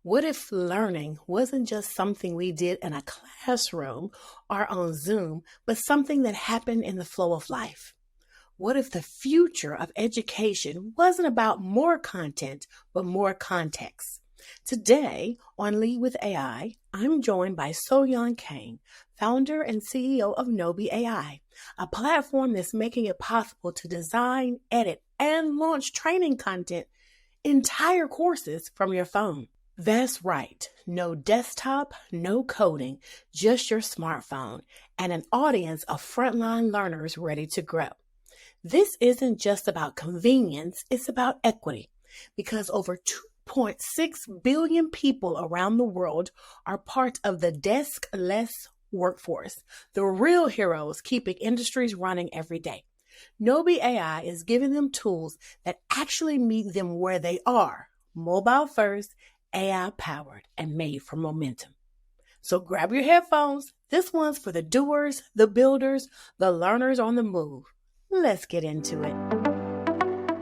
What if learning wasn't just something we did in a classroom or on Zoom, but something that happened in the flow of life? What if the future of education wasn't about more content, but more context? Today on Lead with AI, I'm joined by Kang, founder and CEO of GnowbeAI, a platform that's making it possible to design, edit, and launch training content, entire courses from your phone. That's right. No desktop, no coding, just your smartphone and an audience of frontline learners ready to grow. This isn't just about convenience, it's about equity, because over 2.6 billion people around the world are part of the deskless workforce, the real heroes keeping industries running every day. GnowbeAI is giving them tools that actually meet them where they are, mobile first, AI powered, and made for momentum. So grab your headphones. This one's for the doers, the builders, the learners on the move. Let's get into it.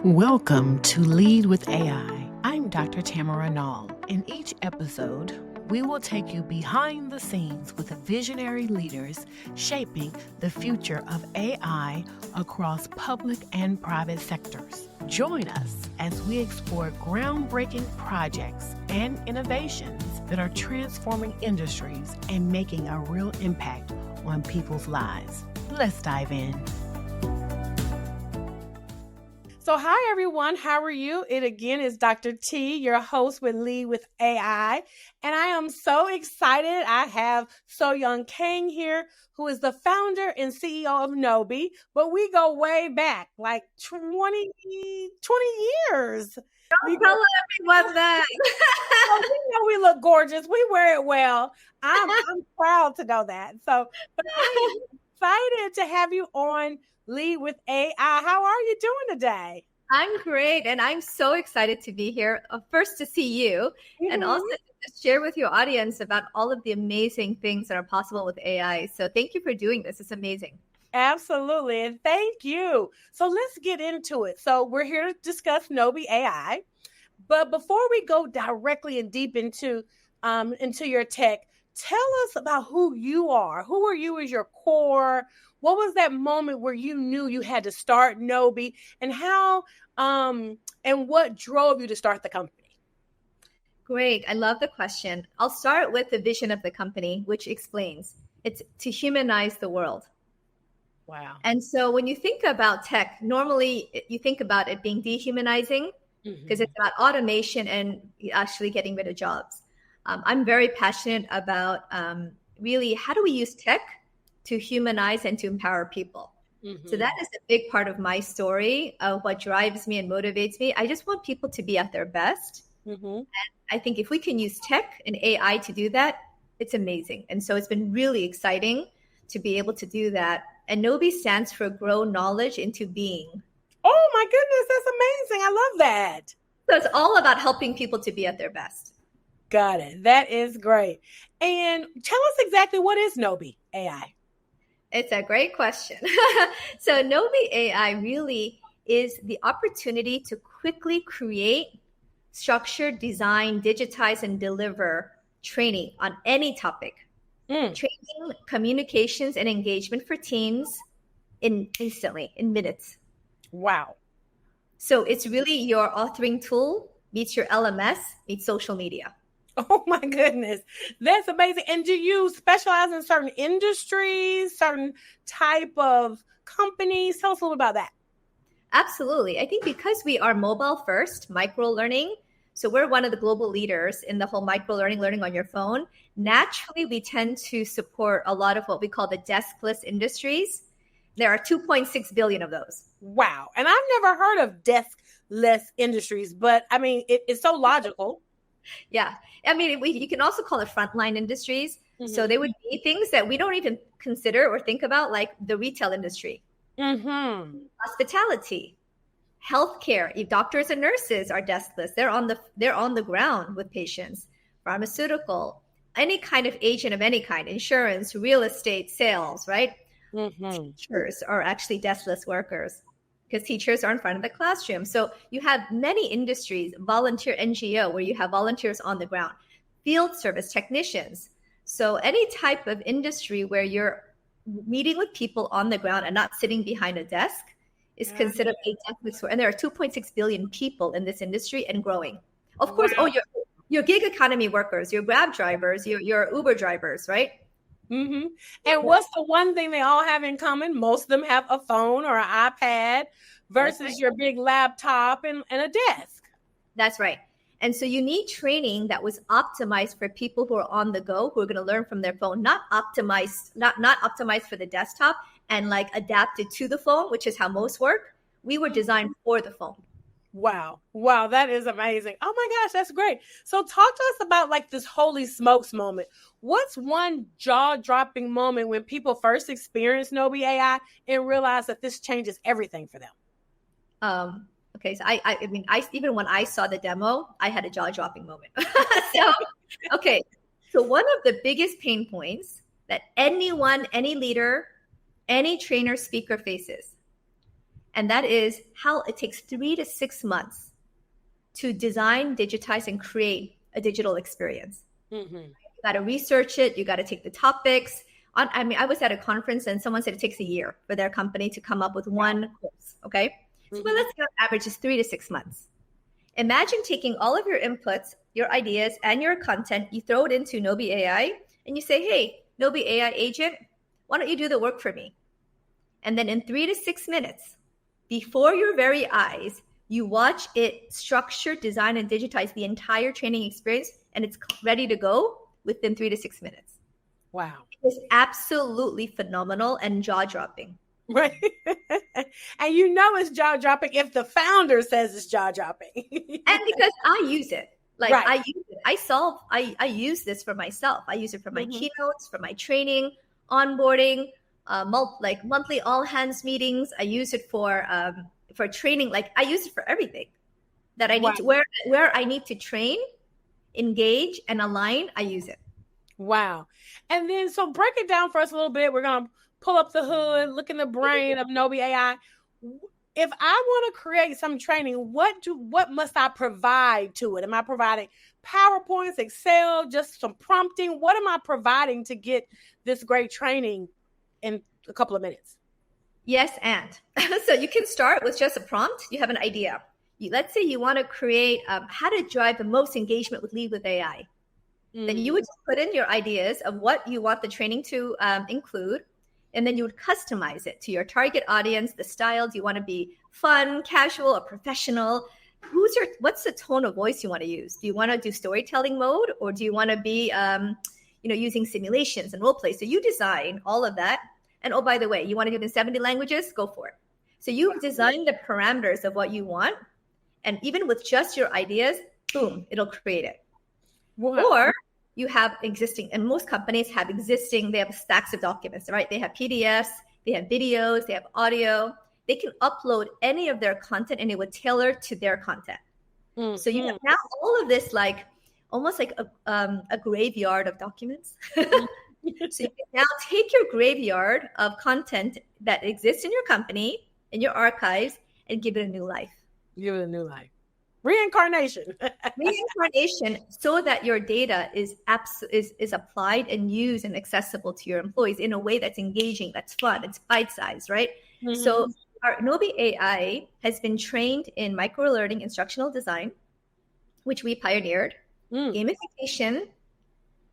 Welcome to Lead with AI. I'm Dr. Tamara Nall. In each episode, we will take you behind the scenes with visionary leaders shaping the future of AI across public and private sectors. Join us as we explore groundbreaking projects and innovations that are transforming industries and making a real impact on people's lives. Let's dive in. So hi, everyone. How are you? It again is Dr. T, your host with Lead with AI. And I am so excited. I have So-Young Kang here, who is the founder and CEO of Gnobe. But we go way back, like 20 years. Don't tell everyone that. Well, we know we look gorgeous. We wear it well. I'm proud to know that. So, but I'm excited to have you on Lead with AI. How are you doing today? I'm great. And I'm so excited to be here. First to see you and also to share with your audience about all of the amazing things that are possible with AI. So thank you for doing this. It's amazing. Absolutely. And thank you. So let's get into it. So we're here to discuss GnowbeAI. But before we go directly and deep into your tech, tell us about who you are. Who are you as your core? What was that moment where you knew you had to start Gnobe, and how and what drove you to start the company? Great. I love the question. I'll start with the vision of the company, which explains it's to humanize the world. Wow. And so when you think about tech, normally you think about it being dehumanizing because it's about automation and actually getting rid of jobs. I'm very passionate about really how do we use tech to humanize and to empower people. So that is a big part of my story of what drives me and motivates me. I just want people to be at their best. And I think if we can use tech and AI to do that, it's amazing. And so it's been really exciting to be able to do that. And Gnobe stands for Grow Knowledge into Being. Oh my goodness, that's amazing. I love that. So it's all about helping people to be at their best. Got it. That is great. And tell us exactly, what is GnowbeAI? It's a great question. So GnowbeAI really is the opportunity to quickly create, structure, design, digitize, and deliver training on any topic. Training, communications, and engagement for teams instantly, in minutes. Wow. So it's really your authoring tool meets your LMS meets social media. Oh my goodness. That's amazing. And do you specialize in certain industries, certain type of companies? Tell us a little about that. Absolutely. I think because we are mobile first, micro learning, so we're one of the global leaders in the whole micro learning on your phone. Naturally, we tend to support a lot of what we call the deskless industries. There are 2.6 billion of those. Wow. And I've never heard of deskless industries, but I mean, it's so logical. Yeah. I mean, you can also call it frontline industries. So they would be things that we don't even consider or think about, like the retail industry, hospitality, healthcare. If doctors and nurses are deskless, they're on the ground with patients. Pharmaceutical, any kind of agent of any kind, insurance, real estate, sales, right? Teachers are actually deskless workers because teachers are in front of the classroom. So you have many industries, volunteer NGO, where you have volunteers on the ground. field service technicians. So any type of industry where you're meeting with people on the ground and not sitting behind a desk is considered a deskless work. And there are 2.6 billion people in this industry and growing. Of course, your gig economy workers, your Grab drivers, your Uber drivers, right? Mm-hmm. And what's the one thing they all have in common? Most of them have a phone or an iPad versus your big laptop and a desk. That's right. And so you need training that was optimized for people who are on the go, who are going to learn from their phone, not optimized for the desktop and like adapted to the phone, which is how most work. We were designed for the phone. Wow. That is amazing. Oh my gosh, that's great. So talk to us about like this holy smokes moment. What's one jaw-dropping moment when people first experience gnowbe.ai and realize that this changes everything for them? Okay, so I mean, even when I saw the demo, I had a jaw-dropping moment. So one of the biggest pain points that anyone, any leader, any trainer, speaker faces, and that is how it takes 3 to 6 months to design, digitize, and create a digital experience. Mm-hmm. You got to research it. You got to take the topics. I was at a conference and someone said it takes a year for their company to come up with one course. Okay. So let's go average is 3 to 6 months. Imagine taking all of your inputs, your ideas, and your content, you throw it into gnowbe.ai, and you say, hey, gnowbe.ai agent, why don't you do the work for me? And then in 3 to 6 minutes, before your very eyes, you watch it structure, design, and digitize the entire training experience, and it's ready to go within 3 to 6 minutes. Wow. It's absolutely phenomenal and jaw-dropping. Right. And it's jaw-dropping if the founder says it's jaw-dropping. And because I use it. I use it. I use this for myself. I use it for my keynotes, for my training, onboarding, monthly all hands meetings. I use it for training. Like I use it for everything that I need to, where I need to train, engage, and align, I use it. Wow. And then, so break it down for us a little bit. We're going to pull up the hood, look in the brain of gnowbe.ai. If I want to create some training, what must I provide to it? Am I providing PowerPoints, Excel, just some prompting? What am I providing to get this great training in a couple of minutes? Yes, and so you can start with just a prompt. You have an idea. Let's say you want to create how to drive the most engagement with Lead with AI. Then you would just put in your ideas of what you want the training to include. And then you would customize it to your target audience, the style. Do you want to be fun, casual, or professional? What's the tone of voice you want to use? Do you want to do storytelling mode, or do you want to be, using simulations and role play? So you design all of that. And oh, by the way, you want to do it in 70 languages? Go for it. So you design the parameters of what you want. And even with just your ideas, boom, it'll create it. Wow. Or you have existing, and most companies have they have stacks of documents, right? They have PDFs, they have videos, they have audio. They can upload any of their content and it would tailor to their content. Mm-hmm. So you have now all of this, almost like a graveyard of documents. So you can now take your graveyard of content that exists in your company, in your archives, and give it a new life. Give it a new life. Reincarnation, so that your data is applied and used and accessible to your employees in a way that's engaging, that's fun, it's bite-sized, right? Mm-hmm. So our gnowbe.ai has been trained in micro-learning instructional design, which we pioneered, gamification,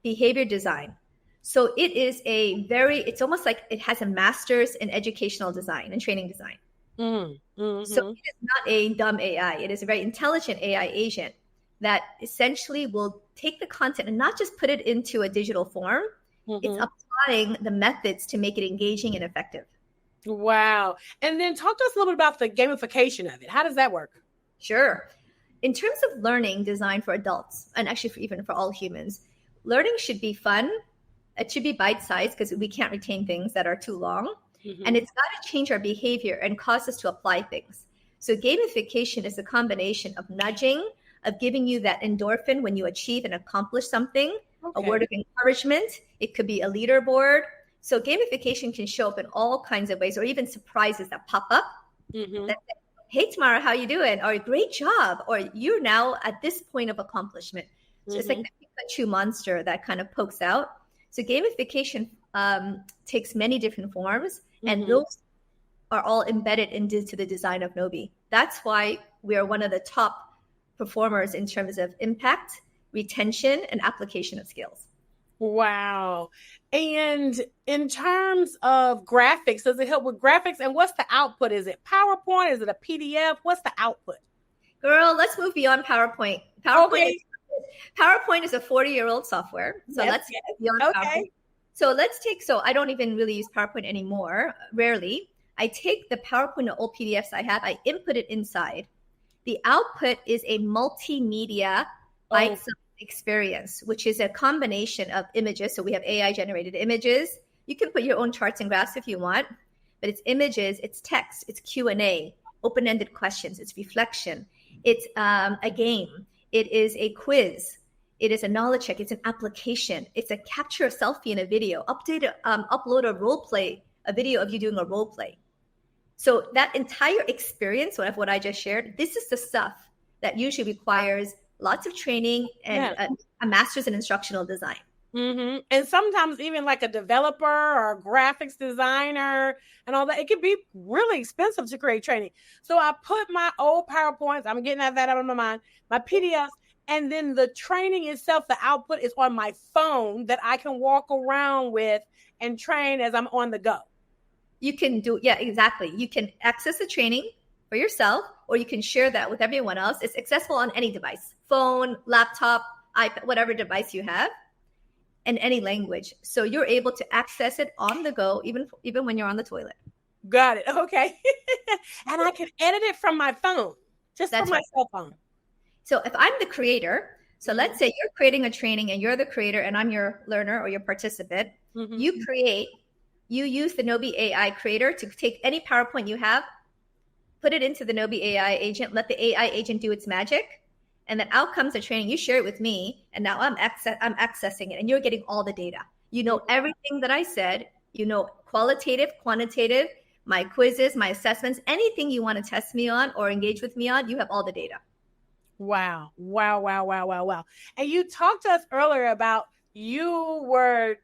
behavior design. So it is it's almost like it has a master's in educational design and training design. Mm-hmm. So it is not a dumb AI. It is a very intelligent AI agent that essentially will take the content and not just put it into a digital form. Mm-hmm. It's applying the methods to make it engaging and effective. Wow. And then talk to us a little bit about the gamification of it. How does that work? Sure. In terms of learning designed for adults, and actually even for all humans, learning should be fun. It should be bite-sized because we can't retain things that are too long. Mm-hmm. And it's got to change our behavior and cause us to apply things. So gamification is a combination of nudging, of giving you that endorphin when you achieve and accomplish something, a word of encouragement. It could be a leaderboard. So gamification can show up in all kinds of ways, or even surprises that pop up. Mm-hmm. That say, hey, Tamara, how you doing? Or great job. Or you're now at this point of accomplishment. So it's like one-punch monster that kind of pokes out. So gamification takes many different forms, and those are all embedded into the design of gnobe. That's why we are one of the top performers in terms of impact, retention, and application of skills. Wow. And in terms of graphics, does it help with graphics? And what's the output? Is it PowerPoint? Is it a PDF? What's the output? Girl, let's move beyond PowerPoint. PowerPoint is a 40-year-old software. So let's get beyond PowerPoint. So I don't even really use PowerPoint anymore, rarely. I take the PowerPoint or old PDFs I have, I input it inside. The output is a multimedia bite-sized experience, which is a combination of images. So we have AI generated images. You can put your own charts and graphs if you want, but it's images, it's text, it's Q&A, open-ended questions, it's reflection, it's a game, it is a quiz, it is a knowledge check, it's an application, it's a capture a selfie in a video, upload a role play, a video of you doing a role play. So that entire experience of what I just shared, this is the stuff that usually requires lots of training and a master's in instructional design. And sometimes even like a developer or a graphics designer and all that, it can be really expensive to create training. So I put my old PowerPoints, I'm getting that out of my mind, my PDFs, and then the training itself, the output is on my phone that I can walk around with and train as I'm on the go. You can do, exactly. You can access the training for yourself, or you can share that with everyone else. It's accessible on any device, phone, laptop, iPad, whatever device you have, and any language. So you're able to access it on the go, even when you're on the toilet. Got it. Okay. And I can edit it from my phone, from my cell phone. So if I'm the creator, so let's say you're creating a training and you're the creator and I'm your learner or your participant, you use the GnowbeAI creator to take any PowerPoint you have, put it into the GnowbeAI agent, let the AI agent do its magic, and then out comes the training. You share it with me, and now I'm accessing it, and you're getting all the data. You know everything that I said. You know qualitative, quantitative, my quizzes, my assessments, anything you want to test me on or engage with me on, you have all the data. Wow. And you talked to us earlier about you were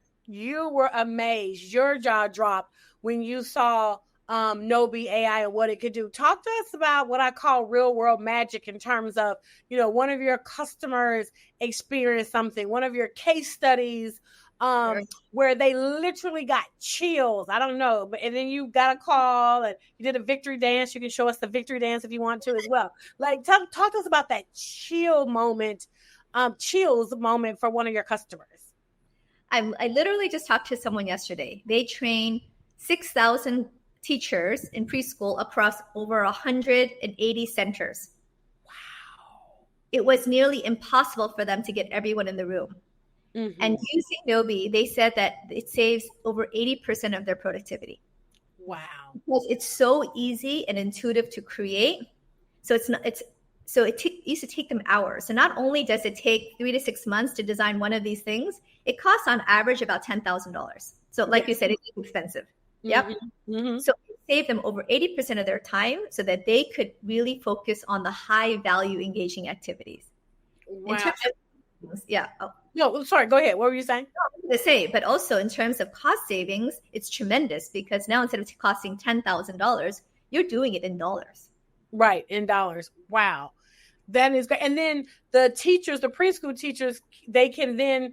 amazed, your jaw dropped when you saw GnowbeAI and what it could do. Talk to us about what I call real world magic in terms of, one of your customers experienced something, one of your case studies where they literally got chills. I don't know, and then you got a call and you did a victory dance. You can show us the victory dance if you want to as well. Like talk to us about that chills moment for one of your customers. I literally just talked to someone yesterday. They train 6,000 teachers in preschool across over 180 centers. Wow. It was nearly impossible for them to get everyone in the room. And using Gnobe, they said that it saves over 80% of their productivity. Wow. Because it's so easy and intuitive to create. So it used to take them hours. So not only does it take 3 to 6 months to design one of these things, it costs on average about $10,000. So like you said, it's expensive. Yep. So it saved them over 80% of their time so that they could really focus on the high value engaging activities. Wow. No, sorry, go ahead. What were you saying? But also in terms of cost savings, it's tremendous because now instead of costing $10,000, you're doing it in dollars. Right, in dollars. Wow. That is great. And then the teachers, the preschool teachers, they can then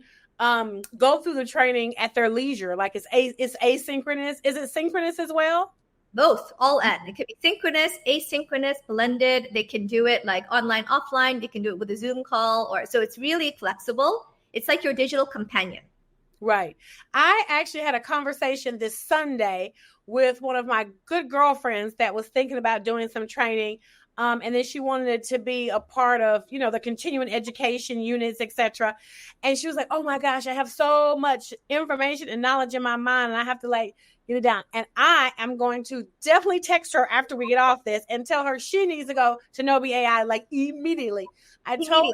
go through the training at their leisure. Like it's asynchronous. Is it synchronous as well? Both, all in. It could be synchronous, asynchronous, blended. They can do it like online, offline. They can do it with a Zoom call, so it's really flexible. It's like your digital companion. Right. I actually had a conversation this Sunday with one of my good girlfriends that was thinking about doing some training. And then she wanted to be a part of, the continuing education units, etc. And she was like, oh my gosh, I have so much information and knowledge in my mind and I have to get it down. And I am going to definitely text her after we get off this and tell her she needs to go to GnowbeAI immediately. I told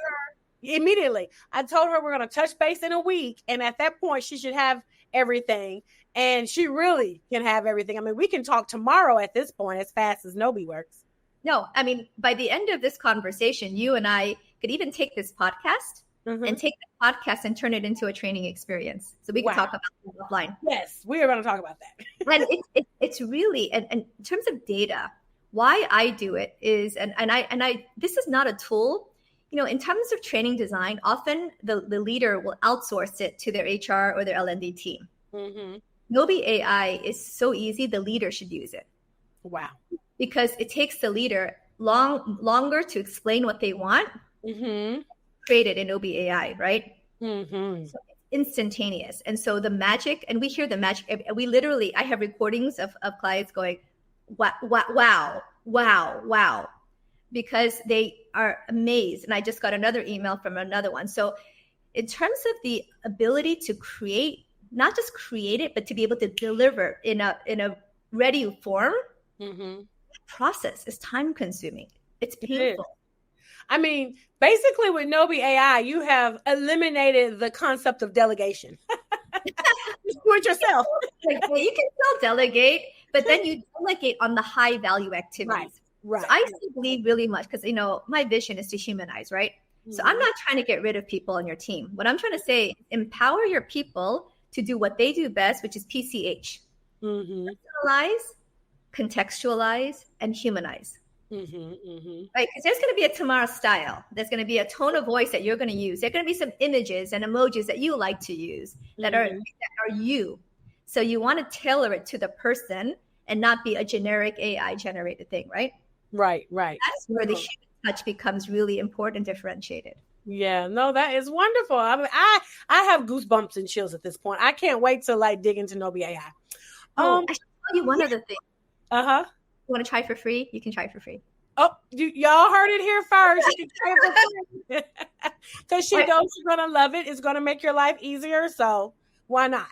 her we're going to touch base in a week. And at that point, she should have everything. And she really can have everything. I mean, we can talk tomorrow at this point as fast as Gnobe works. No, I mean, by the end of this conversation, you and I could even take this podcast and take the podcast and turn it into a training experience. So we can talk about that offline. Yes, we are going to talk about that. And it's really, and in terms of data, why I do it is, and I this is not a tool. In terms of training design, often the leader will outsource it to their HR or their L&D team. GnowbeAI is so easy, the leader should use it. Wow. Because it takes the leader longer to explain what they want, created in GnowbeAI, right? So it's instantaneous. And so the magic, and we hear the magic, we literally, I have recordings of clients going, wow, because they are amazed. And I just got another email from another one. So in terms of the ability to create, not just create it, but to be able to deliver in a ready form, process is time consuming. It's painful. I mean, basically with GnowbeAI, you have eliminated the concept of delegation. Just do it yourself. You can still delegate, but then you delegate on the high value activities. Right. So I still believe really much because, my vision is to humanize, right? So I'm not trying to get rid of people on your team. What I'm trying to say, empower your people to do what they do best, which is PCH. Personalize, contextualize, and humanize. Right? Because there's going to be a tomorrow style. There's going to be a tone of voice that you're going to use. There are going to be some images and emojis that you like to use that are you. So you want to tailor it to the person and not be a generic AI generated thing, right? Right. That's where the human touch becomes really important and differentiated. Yeah, no, that is wonderful. I mean, I have goosebumps and chills at this point. I can't wait to dig into GnowbeAI. I should tell you one other thing. You want to try for free? You can try for free. Oh, y'all heard it here first. You can try for free. Because she knows she's going to love it. It's going to make your life easier. So why not?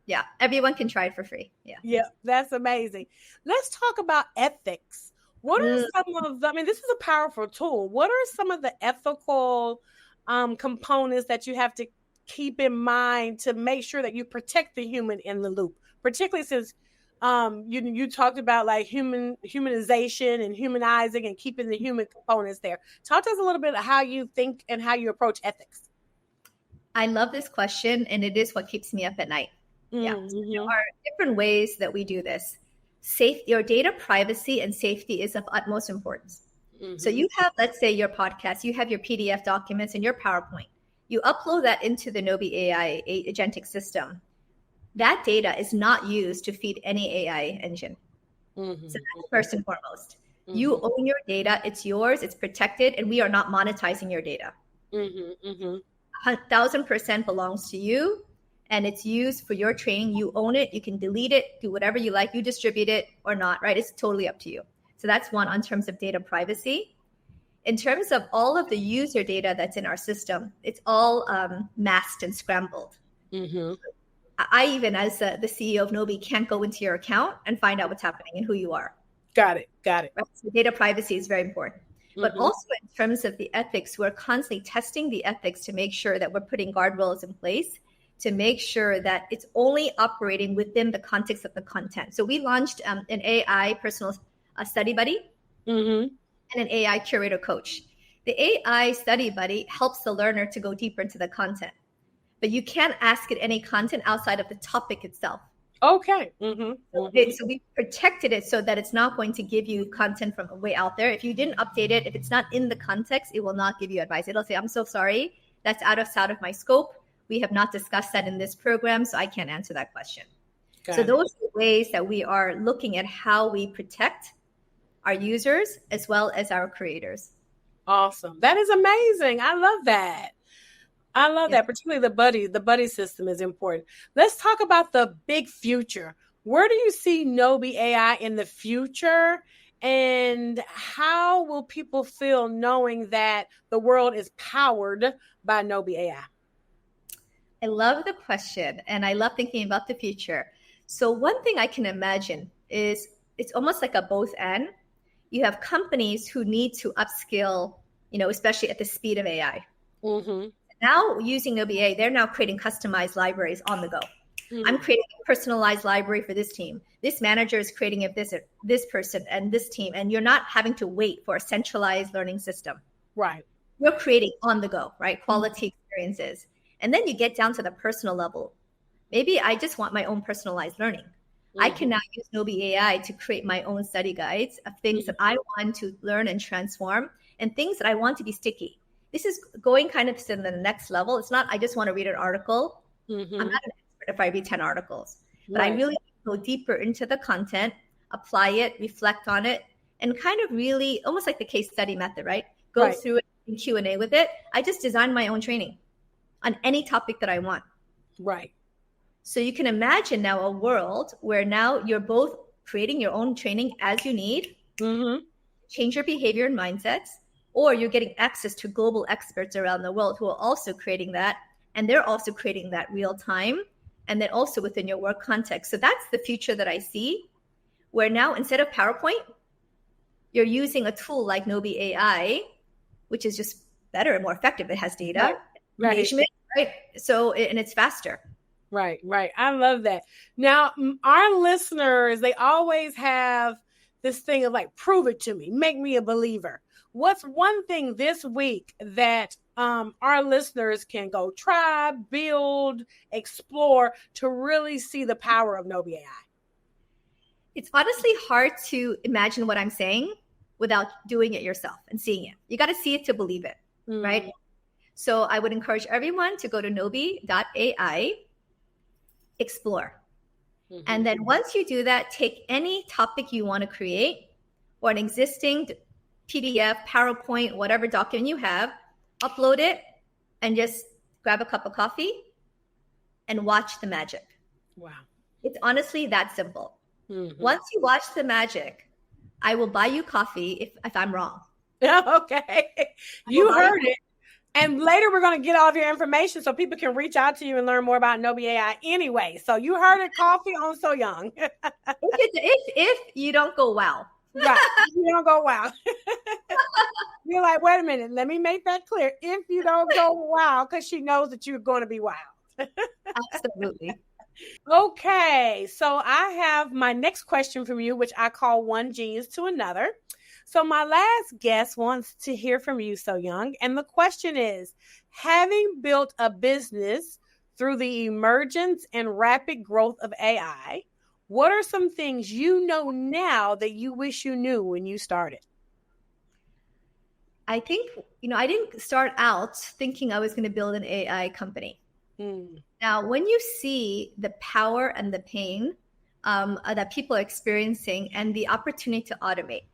Yeah, everyone can try it for free. Yeah, that's amazing. Let's talk about ethics. What are some of the, this is a powerful tool. What are some of the ethical components that you have to keep in mind to make sure that you protect the human in the loop, particularly since you talked about humanization and humanizing and keeping the human components there. Talk to us a little bit of how you think and how you approach ethics. I love this question, and it is what keeps me up at night. Yeah, so there are different ways that we do this. Your data privacy and safety is of utmost importance. So you have, let's say, your podcast, you have your PDF documents and your PowerPoint. You upload that into the GnowbeAI agentic system. That data is not used to feed any AI engine. So that's first and foremost. You own your data. It's yours. It's protected. And we are not monetizing your data. 1,000% belongs to you. And it's used for your training. You own it. You can delete it, do whatever you like. You distribute it or not, right? It's totally up to you. So that's one in terms of data privacy. In terms of all of the user data that's in our system, it's all masked and scrambled. I even, as the CEO of Gnobe, can't go into your account and find out what's happening and who you are. Got it. Right? So data privacy is very important. But also in terms of the ethics, we're constantly testing the ethics to make sure that we're putting guardrails in place to make sure that it's only operating within the context of the content. So we launched an AI personal study buddy and an AI curator coach. The AI study buddy helps the learner to go deeper into the content, but you can't ask it any content outside of the topic itself. Okay. So we protected it so that it's not going to give you content from way out there. If you didn't update it, if it's not in the context, it will not give you advice. It'll say, I'm so sorry, that's out of my scope. We have not discussed that in this program, so I can't answer that question. So those are ways that we are looking at how we protect our users as well as our creators. Awesome. That is amazing. I love that. That, particularly the buddy system is important. Let's talk about the big future. Where do you see GnowbeAI in the future? And how will people feel knowing that the world is powered by GnowbeAI? I love the question, and I love thinking about the future. So one thing I can imagine is it's almost like a both and. You have companies who need to upskill, especially at the speed of AI. Now using GnowbeAI, they're now creating customized libraries on the go. I'm creating a personalized library for this team. This manager is creating it this person and this team, and you're not having to wait for a centralized learning system. Right. You're creating on the go, right? Quality experience. experiences. And then you get down to the personal level. Maybe I just want my own personalized learning. I can now use gnowbe.ai to create my own study guides of things that I want to learn and transform, and things that I want to be sticky. This is going kind of to the next level. It's not, I just want to read an article. I'm not an expert if I read 10 articles, but I really go deeper into the content, apply it, reflect on it, and kind of really almost like the case study method, right? Go through it in Q&A with it. I just design my own training on any topic that I want. Right. So you can imagine now a world where now you're both creating your own training as you need, change your behavior and mindsets, or you're getting access to global experts around the world who are also creating that, and they're also creating that real time, and then also within your work context. So that's the future that I see, where now instead of PowerPoint, you're using a tool like gnowbe.ai, which is just better and more effective. It has data, engagement, right? So, and it's faster. Right. I love that. Now, our listeners, they always have this thing of like, prove it to me, make me a believer. What's one thing this week that our listeners can go try, build, explore to really see the power of gnowbe.ai? It's honestly hard to imagine what I'm saying without doing it yourself and seeing it. You got to see it to believe it, right? So I would encourage everyone to go to gnowbe.ai, explore. And then once you do that, take any topic you want to create or an existing PDF, PowerPoint, whatever document you have, upload it and just grab a cup of coffee and watch the magic. Wow. It's honestly that simple. Once you watch the magic, I will buy you coffee if I'm wrong. Okay. You heard it. And later we're going to get all of your information so people can reach out to you and learn more about gnowbe.ai anyway. So you heard it, coffee on So Young. if you don't go wow. Right. You don't go wow. You're like, wait a minute. Let me make that clear. If you don't go wow, because she knows that you're going to be wow. Absolutely. Okay. So I have my next question from you, which I call one genius to another. So my last guest wants to hear from you, So Young. And the question is, having built a business through the emergence and rapid growth of AI, what are some things you know now that you wish you knew when you started? I think, I didn't start out thinking I was going to build an AI company. Now, when you see the power and the pain that people are experiencing and the opportunity to automate,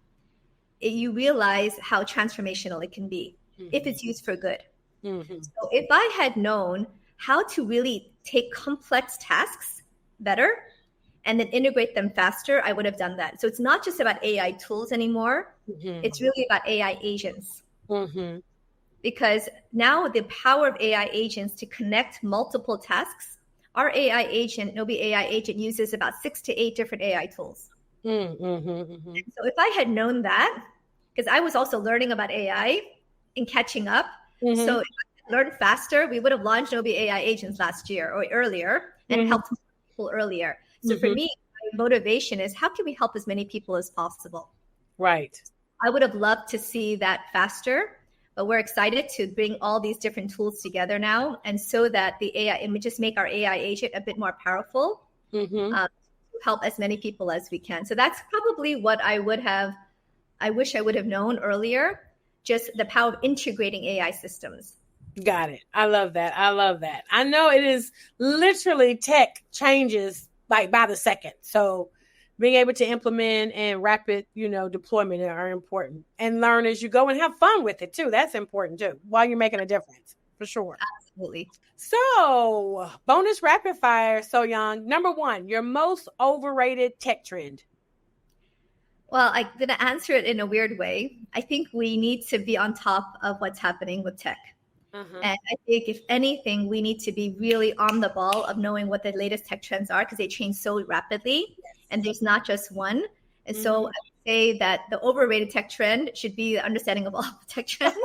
you realize how transformational it can be if it's used for good. So if I had known how to really take complex tasks better and then integrate them faster, I would have done that. So it's not just about AI tools anymore. It's really about AI agents. Because now the power of AI agents to connect multiple tasks, our AI agent, gnowbe.ai agent, uses about 6 to 8 different AI tools. So if I had known that, because I was also learning about AI and catching up. So if I learned faster, we would have launched gnowbe.ai agents last year or earlier and helped people earlier. So for me, my motivation is how can we help as many people as possible? Right. I would have loved to see that faster, but we're excited to bring all these different tools together now. And so that the AI, and we just make our AI agent a bit more powerful, to help as many people as we can. So that's probably what I wish I would have known earlier, just the power of integrating AI systems. Got it. I love that. I know it is literally tech changes like by the second. So being able to implement and rapid, deployment are important, and learn as you go and have fun with it too. That's important too, while you're making a difference, for sure. Absolutely. So bonus rapid fire, So Young. Number 1, your most overrated tech trend. Well, I'm going to answer it in a weird way. I think we need to be on top of what's happening with tech. And I think if anything, we need to be really on the ball of knowing what the latest tech trends are, because they change so rapidly and there's not just one. And so I would say that the overrated tech trend should be the understanding of all the tech trends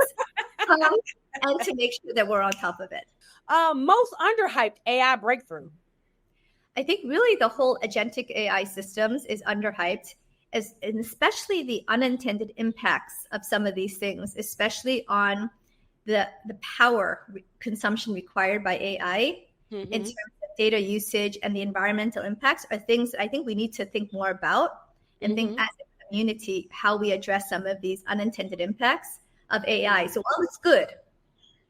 and to make sure that we're on top of it. Most underhyped AI breakthrough. I think really the whole agentic AI systems is underhyped, and especially the unintended impacts of some of these things, especially on the power consumption required by AI in terms of data usage and the environmental impacts are things I think we need to think more about and think as a community how we address some of these unintended impacts of AI. So while it's good,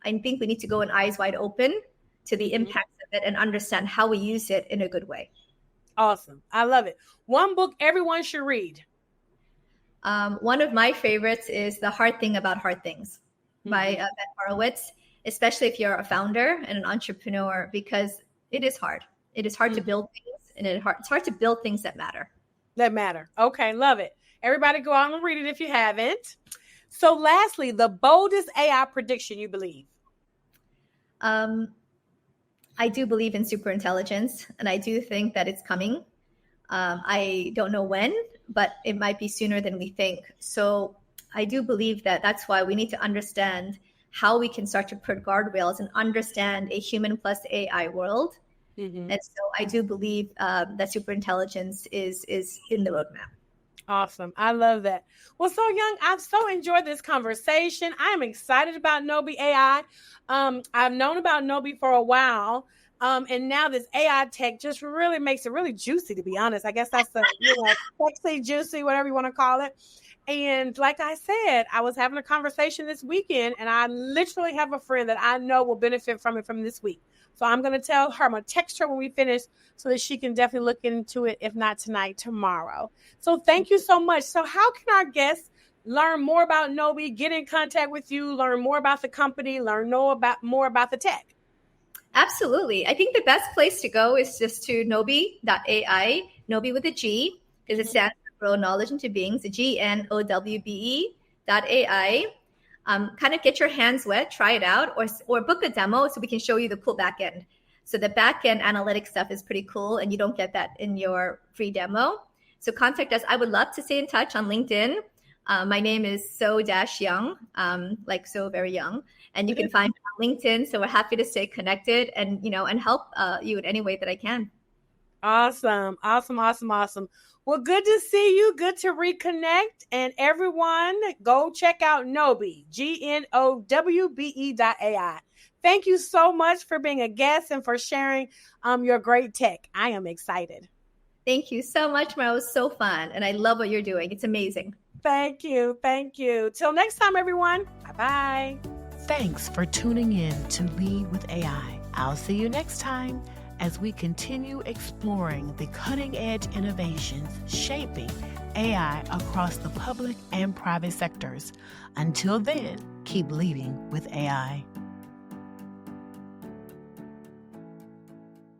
I think we need to go in eyes wide open to the impacts of it and understand how we use it in a good way. Awesome. I love it. One book everyone should read. One of my favorites is The Hard Thing About Hard Things by Ben Horowitz, especially if you're a founder and an entrepreneur, because it is hard. It is hard to build things, and it's hard to build things that matter. Okay, love it. Everybody go out and read it if you haven't. So lastly, the boldest AI prediction you believe? I do believe in superintelligence, and I do think that it's coming. I don't know when, but it might be sooner than we think. So I do believe that that's why we need to understand how we can start to put guardrails and understand a human plus AI world. And so I do believe that superintelligence is in the roadmap. Awesome. I love that. Well, so Young, I've so enjoyed this conversation. I am excited about gnowbe.ai. I've known about Gnowbe for a while. And now this AI tech just really makes it really juicy, to be honest. I guess that's the sexy, juicy, whatever you want to call it. And like I said, I was having a conversation this weekend, and I literally have a friend that I know will benefit from it from this week. So I'm going to tell her, I'm going to text her when we finish so that she can definitely look into it, if not tonight, tomorrow. So thank you so much. So how can our guests learn more about Gnowbe, get in contact with you, learn more about the company, learn more about the tech? Absolutely. I think the best place to go is just to gnowbe.ai, Gnowbe with a G, because it stands for Grow Knowledge into Beings, gnowbe.ai. Kind of get your hands wet, try it out, or book a demo so we can show you the cool back end. So the back end analytic stuff is pretty cool, and you don't get that in your free demo. So contact us. I would love to stay in touch on LinkedIn. My name is So-Young, like so very young. And you can find me on LinkedIn. So we're happy to stay connected and help you in any way that I can. Awesome. Well, good to see you. Good to reconnect. And everyone, go check out Gnowbe, gnowbe.ai. Thank you so much for being a guest and for sharing your great tech. I am excited. Thank you so much, Mara. It was so fun. And I love what you're doing. It's amazing. Thank you. Till next time, everyone. Bye-bye. Thanks for tuning in to Lead with AI. I'll see you next time as we continue exploring the cutting-edge innovations shaping AI across the public and private sectors. Until then, keep leading with AI.